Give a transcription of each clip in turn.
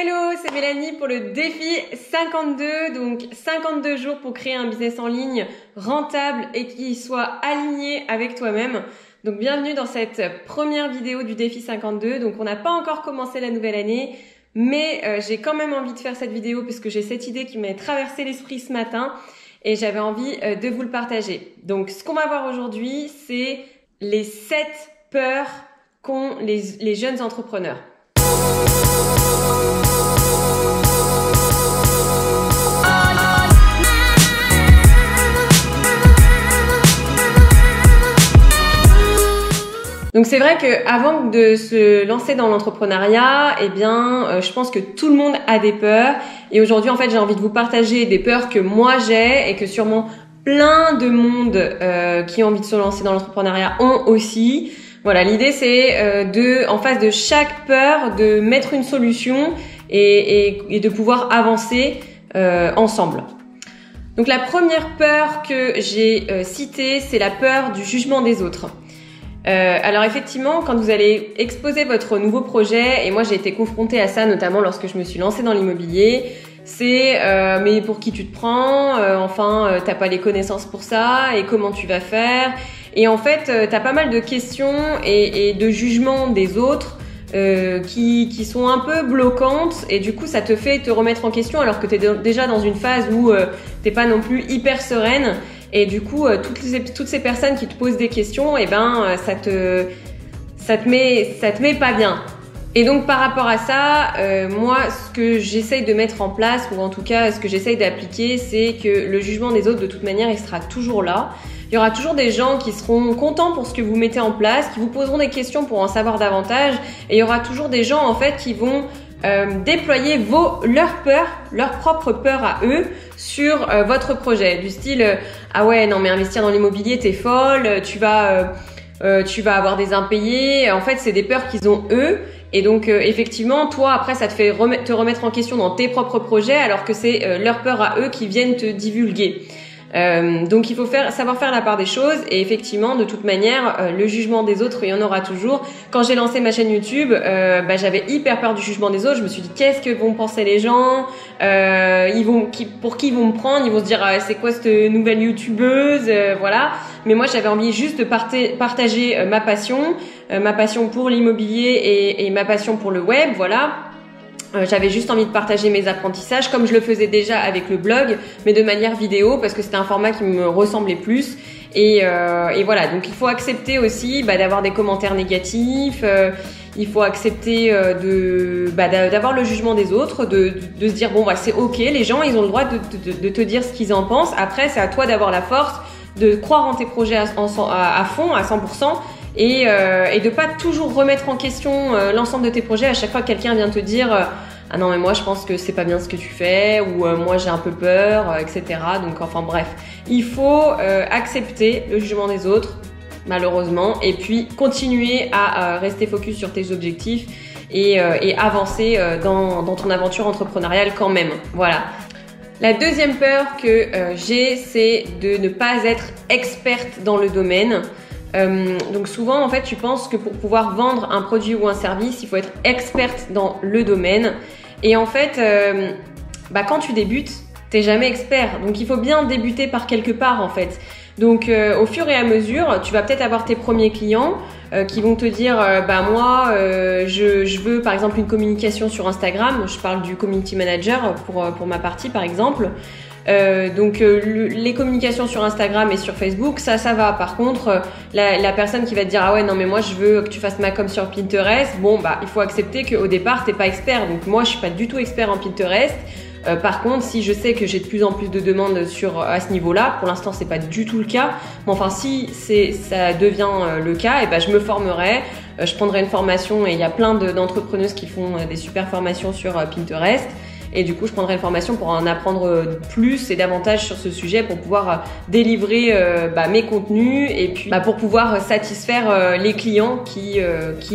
Hello, c'est Mélanie pour le défi 52, donc 52 jours pour créer un business en ligne rentable et qui soit aligné avec toi-même. Donc bienvenue dans cette première vidéo du défi 52. Donc on n'a pas encore commencé la nouvelle année, mais j'ai quand même envie de faire cette vidéo puisque j'ai cette idée qui m'a traversé l'esprit ce matin et j'avais envie de vous le partager. Donc ce qu'on va voir aujourd'hui, c'est les 7 peurs qu'ont les jeunes entrepreneurs. Donc c'est vrai que avant de se lancer dans l'entrepreneuriat, je pense que tout le monde a des peurs. Et aujourd'hui, en fait, j'ai envie de vous partager des peurs que moi j'ai et que sûrement plein de monde qui ont envie de se lancer dans l'entrepreneuriat ont aussi. Voilà, l'idée c'est en face de chaque peur, de mettre une solution et de pouvoir avancer ensemble. Donc la première peur que j'ai citée, c'est la peur du jugement des autres. Alors effectivement, quand vous allez exposer votre nouveau projet, et moi j'ai été confrontée à ça notamment lorsque je me suis lancée dans l'immobilier, c'est mais pour qui tu te prends, t'as pas les connaissances pour ça, et comment tu vas faire? Et en fait, t'as pas mal de questions et de jugements des autres qui sont un peu bloquantes, et du coup ça te fait te remettre en question alors que t'es déjà dans une phase où t'es pas non plus hyper sereine. Et du coup, toutes ces personnes qui te posent des questions, ça te met pas bien. Et donc par rapport à ça, moi, ce que j'essaye de mettre en place, ou en tout cas ce que j'essaye d'appliquer, c'est que le jugement des autres, de toute manière, il sera toujours là. Il y aura toujours des gens qui seront contents pour ce que vous mettez en place, qui vous poseront des questions pour en savoir davantage. Et il y aura toujours des gens en fait qui vont déployer leurs propres peurs à eux sur votre projet, du style ah ouais non mais investir dans l'immobilier t'es folle, tu vas avoir des impayés. En fait c'est des peurs qu'ils ont eux, et donc effectivement toi après ça te fait te remettre en question dans tes propres projets alors que c'est leurs peurs à eux qui viennent te divulguer. Donc il faut savoir faire la part des choses, et effectivement de toute manière le jugement des autres il y en aura toujours. Quand j'ai lancé ma chaîne YouTube, j'avais hyper peur du jugement des autres. Je me suis dit qu'est-ce que vont penser les gens, pour qui ils vont me prendre, ils vont se dire c'est quoi cette nouvelle youtubeuse, voilà. Mais moi j'avais envie juste de partager ma passion pour l'immobilier et ma passion pour le web, voilà. J'avais juste envie de partager mes apprentissages comme je le faisais déjà avec le blog, mais de manière vidéo parce que c'était un format qui me ressemblait plus. Et voilà, donc il faut accepter aussi d'avoir des commentaires négatifs, il faut accepter d'avoir le jugement des autres, de se dire bon c'est ok, les gens ils ont le droit de te dire ce qu'ils en pensent. Après c'est à toi d'avoir la force de croire en tes projets à fond, à 100%. Et de pas toujours remettre en question l'ensemble de tes projets à chaque fois que quelqu'un vient te dire ah non mais moi je pense que c'est pas bien ce que tu fais, ou moi j'ai un peu peur, etc. Donc enfin bref, il faut accepter le jugement des autres malheureusement, et puis continuer à rester focus sur tes objectifs et avancer dans ton aventure entrepreneuriale quand même. Voilà. La deuxième peur que j'ai, c'est de ne pas être experte dans le domaine. Donc souvent en fait tu penses que pour pouvoir vendre un produit ou un service il faut être experte dans le domaine, et en fait quand tu débutes t'es jamais expert, donc il faut bien débuter par quelque part en fait. Donc au fur et à mesure tu vas peut-être avoir tes premiers clients qui vont te dire moi je veux par exemple une communication sur Instagram. Je parle du community manager pour ma partie par exemple. Les communications sur Instagram et sur Facebook, ça va. Par contre, la personne qui va te dire ah ouais non mais moi je veux que tu fasses ma com sur Pinterest, il faut accepter qu'au départ t'es pas expert. Donc moi je suis pas du tout expert en Pinterest. Par contre, si je sais que j'ai de plus en plus de demandes à ce niveau-là, pour l'instant c'est pas du tout le cas. Mais enfin si ça devient le cas, je me formerai. Je prendrai une formation, et il y a plein d'entrepreneuses qui font des super formations sur Pinterest. Et du coup, je prendrai une formation pour en apprendre plus et davantage sur ce sujet pour pouvoir délivrer mes contenus, et puis pour pouvoir satisfaire les clients qui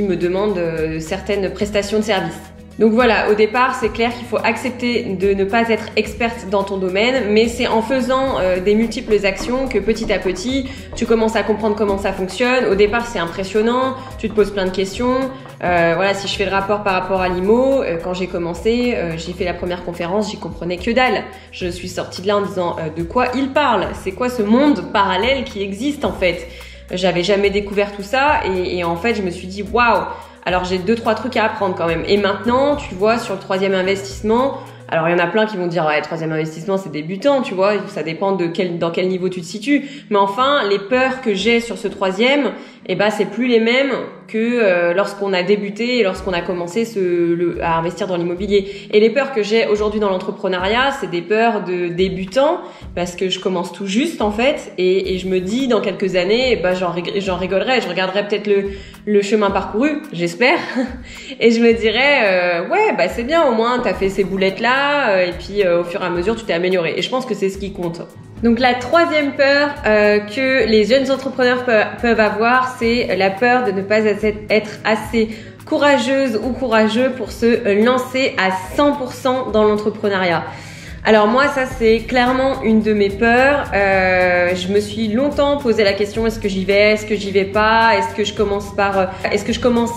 me demandent certaines prestations de services. Donc voilà, au départ, c'est clair qu'il faut accepter de ne pas être experte dans ton domaine, mais c'est en faisant des multiples actions que petit à petit, tu commences à comprendre comment ça fonctionne. Au départ, c'est impressionnant, tu te poses plein de questions, Voilà, si je fais le rapport par rapport à l'IMO, quand j'ai commencé, j'ai fait la première conférence, j'y comprenais que dalle. Je suis sortie de là en disant de quoi il parle? C'est quoi ce monde parallèle qui existe en fait? J'avais jamais découvert tout ça et en fait je me suis dit waouh. Alors j'ai 2-3 trucs à apprendre quand même. Et maintenant, tu vois, sur le troisième investissement, alors il y en a plein qui vont dire ouais, troisième investissement c'est débutant, tu vois, ça dépend dans quel niveau tu te situes. Mais enfin, les peurs que j'ai sur ce troisième, c'est plus les mêmes que lorsqu'on a débuté et lorsqu'on a commencé à investir dans l'immobilier. Et les peurs que j'ai aujourd'hui dans l'entrepreneuriat, c'est des peurs de débutant parce que je commence tout juste en fait et je me dis dans quelques années, j'en rigolerai, je regarderai peut-être le chemin parcouru, j'espère, et je me dirais ouais, c'est bien, au moins t'as fait ces boulettes là et puis au fur et à mesure tu t'es amélioré. Et je pense que c'est ce qui compte. Donc la troisième peur que les jeunes entrepreneurs peuvent avoir, c'est la peur de ne pas être assez courageuse ou courageux pour se lancer à 100% dans l'entrepreneuriat. Alors moi, ça c'est clairement une de mes peurs. Je me suis longtemps posé la question, est-ce que j'y vais, est-ce que j'y vais pas, est-ce que je commence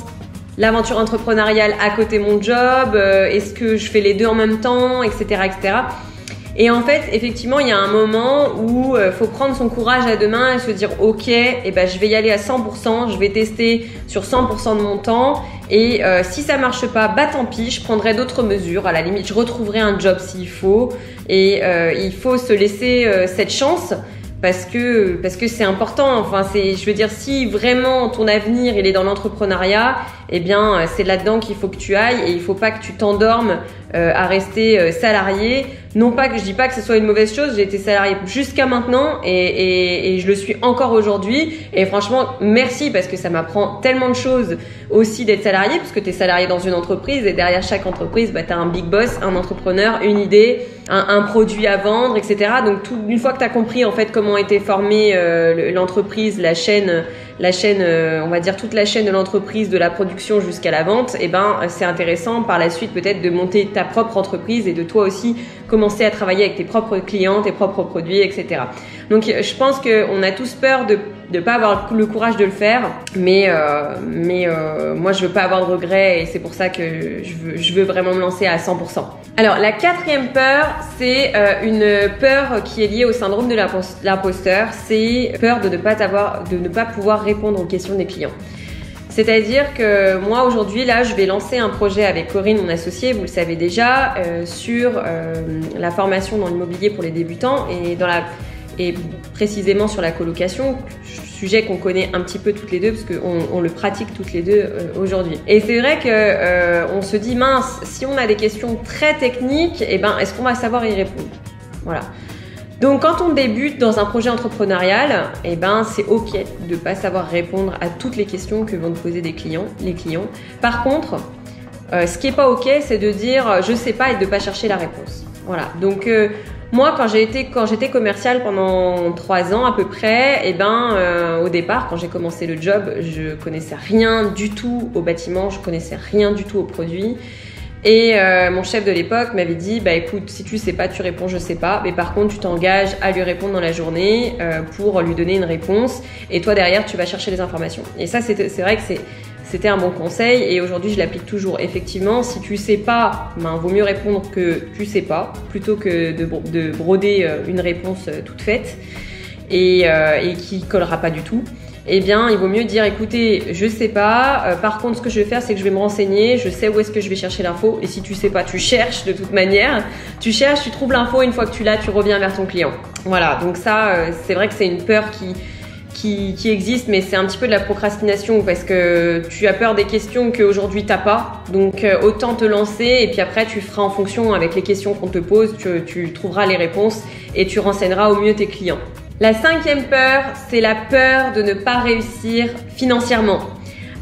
l'aventure entrepreneuriale à côté de mon job, est-ce que je fais les deux en même temps, etc., etc. Et en fait, effectivement, il y a un moment où faut prendre son courage à deux mains et se dire ok, je vais y aller à 100%, je vais tester sur 100% de mon temps et si ça marche pas, tant pis, je prendrai d'autres mesures. À la limite, je retrouverai un job s'il faut et il faut se laisser cette chance. Parce que c'est important. Enfin, je veux dire, si vraiment ton avenir il est dans l'entrepreneuriat, c'est là-dedans qu'il faut que tu ailles et il faut pas que tu t'endormes à rester salarié. Non pas que je dis pas que ce soit une mauvaise chose. J'ai été salarié jusqu'à maintenant et je le suis encore aujourd'hui. Et franchement, merci parce que ça m'apprend tellement de choses aussi d'être salarié, parce que tu es salarié dans une entreprise et derrière chaque entreprise, tu as un big boss, un entrepreneur, une idée, un produit à vendre, etc. Donc une fois que tu as compris en fait comment était formée l'entreprise, la chaîne, on va dire toute la chaîne de l'entreprise, de la production jusqu'à la vente, c'est intéressant par la suite peut-être de monter ta propre entreprise et de toi aussi commencer à travailler avec tes propres clients, tes propres produits, etc. Donc je pense qu'on a tous peur de ne pas avoir le courage de le faire, mais moi je veux pas avoir de regrets et c'est pour ça que je veux vraiment me lancer à 100%. Alors la quatrième peur, c'est une peur qui est liée au syndrome de l'imposteur, c'est peur de ne pas pouvoir répondre aux questions des clients. C'est-à-dire que moi aujourd'hui là je vais lancer un projet avec Corinne, mon associée, vous le savez déjà, sur la formation dans l'immobilier pour les débutants et précisément sur la colocation, sujet qu'on connaît un petit peu toutes les deux parce qu'on le pratique toutes les deux aujourd'hui. Et c'est vrai que on se dit mince, si on a des questions très techniques, est-ce qu'on va savoir y répondre? Voilà. Donc quand on débute dans un projet entrepreneurial, c'est ok de pas savoir répondre à toutes les questions que vont te poser les clients. Par contre, ce qui est pas ok, c'est de dire je sais pas et de pas chercher la réponse. Voilà. Donc moi, quand j'étais commerciale pendant 3 ans à peu près, au départ, quand j'ai commencé le job, je connaissais rien du tout au bâtiment, je connaissais rien du tout aux produits. Et mon chef de l'époque m'avait dit écoute, si tu sais pas, tu réponds je sais pas, mais par contre tu t'engages à lui répondre dans la journée pour lui donner une réponse et toi derrière tu vas chercher les informations. Et ça c'est vrai que c'était un bon conseil et aujourd'hui je l'applique toujours. Effectivement, si tu sais pas, vaut mieux répondre que tu sais pas plutôt que de broder une réponse toute faite et qui collera pas du tout. Il vaut mieux dire écoutez, je sais pas, par contre ce que je vais faire c'est que je vais me renseigner, je sais où est-ce que je vais chercher l'info et si tu sais pas, tu cherches de toute manière, tu trouves l'info, une fois que tu l'as, tu reviens vers ton client. Voilà, donc ça c'est vrai que c'est une peur qui existe, mais c'est un petit peu de la procrastination parce que tu as peur des questions qu'aujourd'hui t'as pas, donc autant te lancer et puis après tu feras en fonction avec les questions qu'on te pose, tu trouveras les réponses et tu renseigneras au mieux tes clients. La cinquième peur, c'est la peur de ne pas réussir financièrement.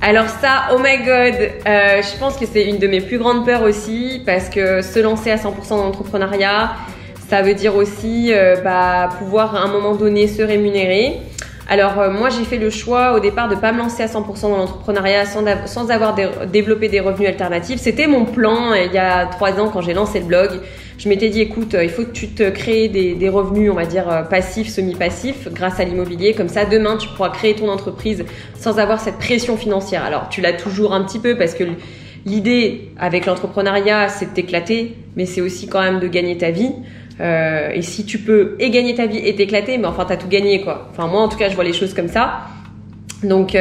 Alors ça, oh my god, je pense que c'est une de mes plus grandes peurs aussi parce que se lancer à 100% dans l'entrepreneuriat, ça veut dire aussi pouvoir à un moment donné se rémunérer. Alors moi j'ai fait le choix au départ de pas me lancer à 100% dans l'entrepreneuriat sans avoir développé des revenus alternatifs. C'était mon plan il y a 3 ans quand j'ai lancé le blog. Je m'étais dit écoute, il faut que tu te crées des revenus, on va dire passifs, semi-passifs grâce à l'immobilier. Comme ça demain tu pourras créer ton entreprise sans avoir cette pression financière. Alors tu l'as toujours un petit peu parce que l'idée avec l'entrepreneuriat c'est de t'éclater, mais c'est aussi quand même de gagner ta vie. Et si tu peux et gagner ta vie et t'éclater, mais enfin t'as tout gagné quoi. Enfin moi en tout cas je vois les choses comme ça. Donc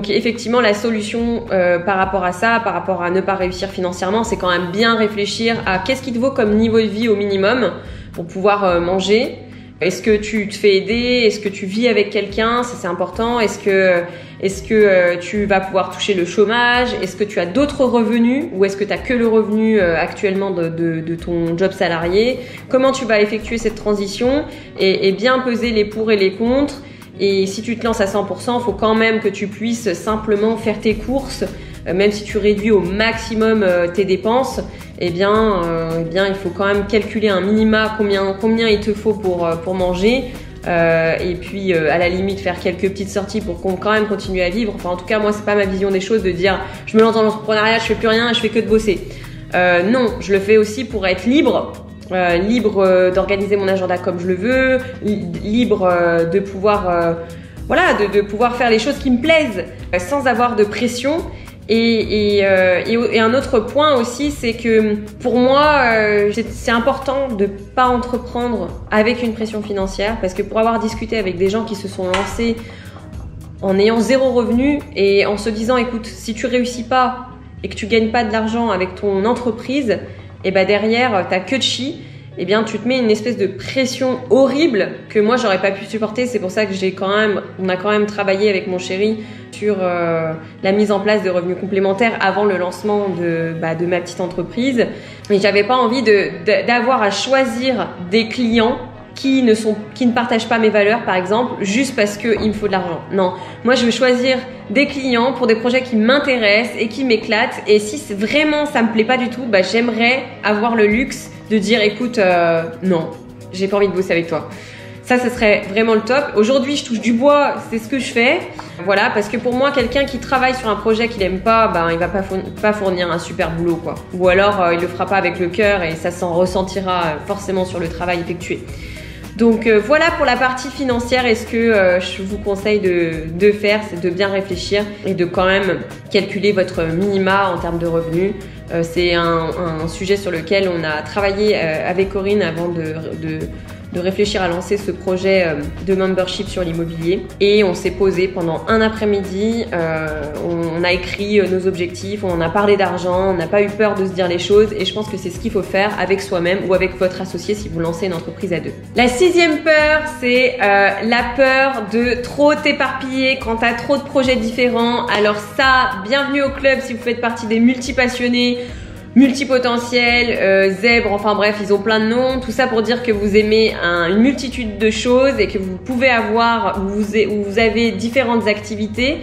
effectivement la solution par rapport à ça, par rapport à ne pas réussir financièrement, c'est quand même bien réfléchir à qu'est-ce qui te vaut comme niveau de vie au minimum pour pouvoir manger. Est-ce que tu te fais aider? Est-ce que tu vis avec quelqu'un? Ça c'est important. Est-ce que tu vas pouvoir toucher le chômage? Est-ce que tu as d'autres revenus ou est-ce que tu as que le revenu actuellement de ton job salarié? Comment tu vas effectuer cette transition et bien peser les pour et les contre? Et si tu te lances à 100%, il faut quand même que tu puisses simplement faire tes courses, même si tu réduis au maximum tes dépenses. Eh bien, il faut quand même calculer un minima combien il te faut pour manger. Et puis à la limite faire quelques petites sorties pour quand même continuer à vivre. Enfin en tout cas moi c'est pas ma vision des choses de dire je me lance dans l'entrepreneuriat, je fais plus rien, je fais que de bosser. Non, je le fais aussi pour être libre d'organiser mon agenda comme je le veux, libre de pouvoir de pouvoir faire les choses qui me plaisent sans avoir de pression. Et un autre point aussi, c'est que pour moi, c'est important de pas entreprendre avec une pression financière parce que pour avoir discuté avec des gens qui se sont lancés en ayant 0 revenu et en se disant écoute, si tu réussis pas et que tu gagnes pas de l'argent avec ton entreprise, et ben derrière t'as que de chi. Eh bien, tu te mets une espèce de pression horrible que moi j'aurais pas pu supporter. C'est pour ça que on a quand même travaillé avec mon chéri sur la mise en place de revenus complémentaires avant le lancement de ma petite entreprise. Mais j'avais pas envie d'avoir à choisir des clients qui ne partagent pas mes valeurs, par exemple, juste parce que il me faut de l'argent. Non, moi je veux choisir des clients pour des projets qui m'intéressent et qui m'éclatent. Et si vraiment ça me plaît pas du tout, j'aimerais avoir le luxe de dire écoute, non, j'ai pas envie de bosser avec toi. Ça serait vraiment le top. Aujourd'hui, je touche du bois, c'est ce que je fais. Voilà, parce que pour moi, quelqu'un qui travaille sur un projet qu'il aime pas, il va pas fournir un super boulot, quoi. Ou alors, il le fera pas avec le cœur et ça s'en ressentira forcément sur le travail effectué. Donc voilà pour la partie financière. Et ce que je vous conseille de faire, c'est de bien réfléchir et de quand même calculer votre minima en termes de revenus. C'est un sujet sur lequel on a travaillé avec Corinne avant de réfléchir à lancer ce projet de membership sur l'immobilier. Et on s'est posé pendant un après-midi, on a écrit nos objectifs, on a parlé d'argent, on n'a pas eu peur de se dire les choses et je pense que c'est ce qu'il faut faire avec soi-même ou avec votre associé si vous lancez une entreprise à 2. La 6e peur, c'est la peur de trop t'éparpiller quand tu as trop de projets différents. Alors ça, bienvenue au club si vous faites partie des multipassionnés, multipotentiel, zèbre, enfin bref, ils ont plein de noms. Tout ça pour dire que vous aimez une multitude de choses et que vous pouvez avoir, ou vous avez différentes activités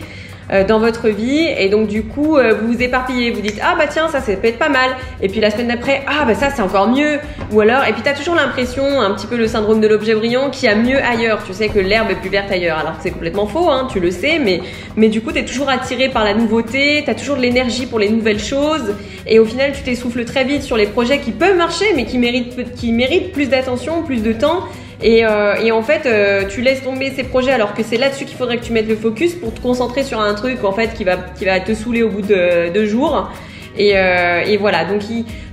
dans votre vie et donc du coup vous vous éparpillez, vous dites ah bah tiens ça peut être pas mal et puis la semaine d'après ah bah ça c'est encore mieux ou alors et puis t'as toujours l'impression un petit peu le syndrome de l'objet brillant qu'il y a mieux ailleurs, tu sais que l'herbe est plus verte ailleurs alors que c'est complètement faux hein, tu le sais mais du coup t'es toujours attiré par la nouveauté, t'as toujours de l'énergie pour les nouvelles choses et au final tu t'essouffles très vite sur les projets qui peuvent marcher mais qui méritent plus d'attention, plus de temps. Et en fait, tu laisses tomber ces projets alors que c'est là-dessus qu'il faudrait que tu mettes le focus pour te concentrer sur un truc en fait qui va te saouler au bout de 2 jours. Et voilà.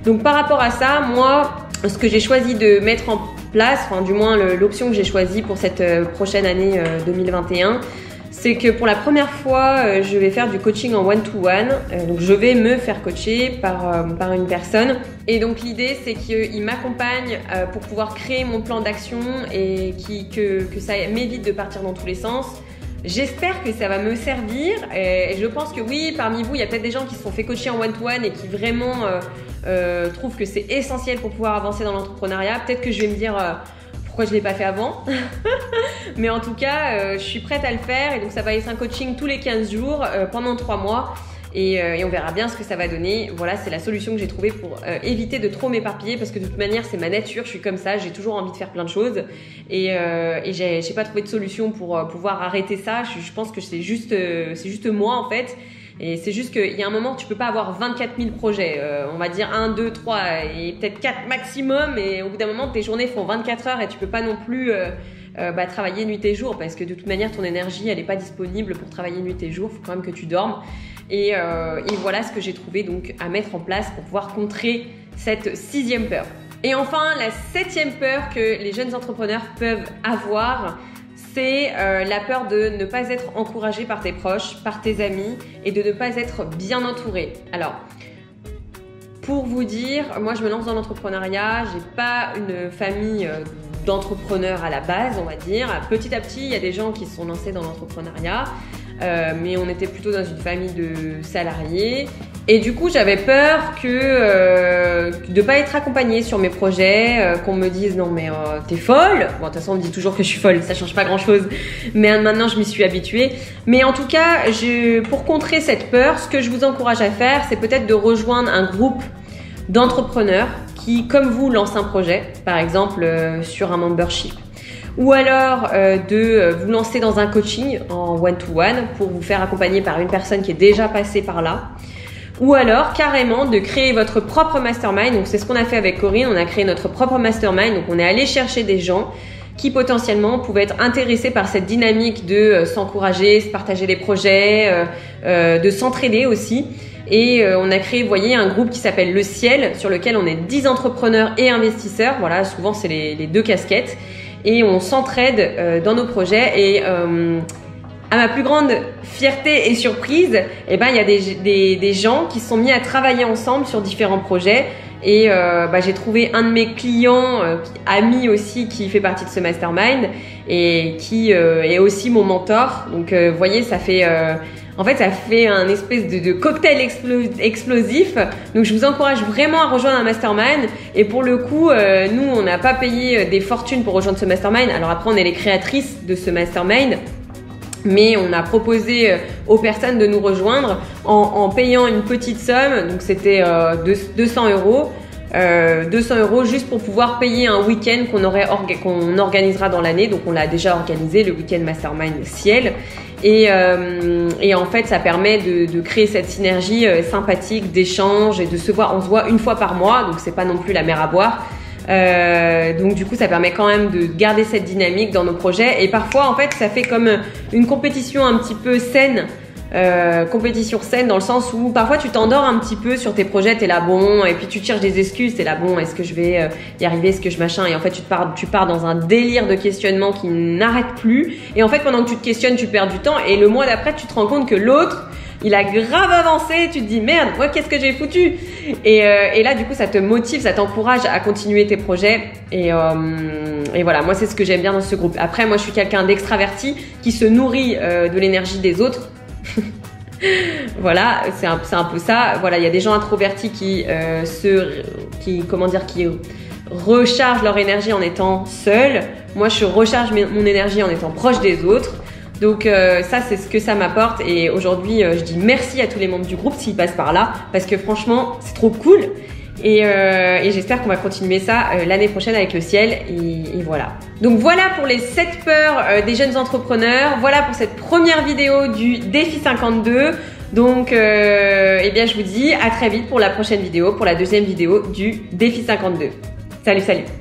Donc par rapport à ça, moi, ce que j'ai choisi de mettre en place, enfin du moins l'option que j'ai choisie pour cette prochaine année 2021. C'est que pour la première fois, je vais faire du coaching en one-to-one. Donc, je vais me faire coacher par une personne. Et donc, l'idée, c'est qu'il m'accompagne pour pouvoir créer mon plan d'action et que ça m'évite de partir dans tous les sens. J'espère que ça va me servir. Et je pense que oui, parmi vous, il y a peut-être des gens qui se sont fait coacher en one-to-one et qui vraiment trouvent que c'est essentiel pour pouvoir avancer dans l'entrepreneuriat. Peut-être que je vais me dire... pourquoi je ne l'ai pas fait avant mais en tout cas je suis prête à le faire et donc ça va être un coaching tous les 15 jours pendant 3 mois et on verra bien ce que ça va donner. Voilà, c'est la solution que j'ai trouvée pour éviter de trop m'éparpiller parce que de toute manière c'est ma nature, je suis comme ça, j'ai toujours envie de faire plein de choses et j'ai pas trouvé de solution pour pouvoir arrêter ça. Je pense que c'est juste moi en fait. Et c'est juste qu'il y a un moment, tu peux pas avoir 24 000 projets. On va dire 1, 2, 3 et peut-être 4 maximum. Et au bout d'un moment, tes journées font 24 heures et tu peux pas non plus travailler nuit et jour parce que de toute manière, ton énergie, elle est pas disponible pour travailler nuit et jour. Il faut quand même que tu dormes. Et voilà ce que j'ai trouvé donc à mettre en place pour pouvoir contrer cette 6e peur. Et enfin, la 7e peur que les jeunes entrepreneurs peuvent avoir, c'est la peur de ne pas être encouragé par tes proches, par tes amis et de ne pas être bien entouré. Alors, pour vous dire, moi je me lance dans l'entrepreneuriat, j'ai pas une famille d'entrepreneurs à la base, on va dire. Petit à petit, il y a des gens qui se sont lancés dans l'entrepreneuriat, mais on était plutôt dans une famille de salariés. Et du coup, j'avais peur de pas être accompagnée sur mes projets, qu'on me dise non mais t'es folle. Bon, de toute façon, on me dit toujours que je suis folle, ça change pas grand-chose. Mais maintenant, je m'y suis habituée. Mais en tout cas, pour contrer cette peur, ce que je vous encourage à faire, c'est peut-être de rejoindre un groupe d'entrepreneurs qui, comme vous, lancent un projet, par exemple sur un membership. Ou alors de vous lancer dans un coaching en one-to-one pour vous faire accompagner par une personne qui est déjà passée par là. Ou alors carrément de créer votre propre mastermind. Donc c'est ce qu'on a fait avec Corinne, on a créé notre propre mastermind. Donc on est allé chercher des gens qui potentiellement pouvaient être intéressés par cette dynamique de s'encourager, se partager les projets, de s'entraider aussi. Et on a créé, vous voyez, un groupe qui s'appelle Le Ciel, sur lequel on est 10 entrepreneurs et investisseurs. Voilà, souvent c'est les deux casquettes. Et on s'entraide dans nos projets et à ma plus grande fierté et surprise, eh ben, il y a des gens qui se sont mis à travailler ensemble sur différents projets. Et j'ai trouvé un de mes clients, ami aussi, qui fait partie de ce mastermind et qui est aussi mon mentor. Donc, vous voyez, ça fait un espèce de cocktail explosif. Donc, je vous encourage vraiment à rejoindre un mastermind. Et pour le coup, nous, on n'a pas payé des fortunes pour rejoindre ce mastermind. Alors après, on est les créatrices de ce mastermind. Mais on a proposé aux personnes de nous rejoindre en payant une petite somme. Donc, c'était 200 €. 200 € juste pour pouvoir payer un week-end qu'on organisera dans l'année. Donc, on l'a déjà organisé, le week-end Mastermind Ciel. Et en fait, ça permet de créer cette synergie sympathique d'échange et de se voir. On se voit une fois par mois, donc c'est pas non plus la mer à boire. Donc du coup, ça permet quand même de garder cette dynamique dans nos projets. Et parfois, en fait, ça fait comme une compétition un petit peu saine. Compétition saine dans le sens où parfois tu t'endors un petit peu sur tes projets, t'es là bon, et puis tu te cherches des excuses, t'es là bon, est-ce que je vais y arriver, est-ce que je machin, et en fait tu pars dans un délire de questionnement qui n'arrête plus, et en fait pendant que tu te questionnes tu perds du temps, et le mois d'après tu te rends compte que l'autre il a grave avancé, tu te dis merde, moi qu'est-ce que j'ai foutu, et là du coup ça te motive, ça t'encourage à continuer tes projets, et voilà, moi c'est ce que j'aime bien dans ce groupe. Après moi je suis quelqu'un d'extraverti qui se nourrit de l'énergie des autres. Voilà, c'est un peu ça. Voilà, il y a des gens introvertis qui rechargent leur énergie en étant seuls. Moi, je recharge mon énergie en étant proche des autres. Donc ça, c'est ce que ça m'apporte. Et aujourd'hui, je dis merci à tous les membres du groupe s'ils passent par là, parce que franchement, c'est trop cool. Et j'espère qu'on va continuer ça l'année prochaine avec Le Ciel, et voilà. Donc voilà pour les 7 peurs des jeunes entrepreneurs. Voilà pour cette première vidéo du défi 52. Donc eh bien je vous dis à très vite pour la prochaine vidéo, pour la deuxième vidéo du défi 52. Salut, salut.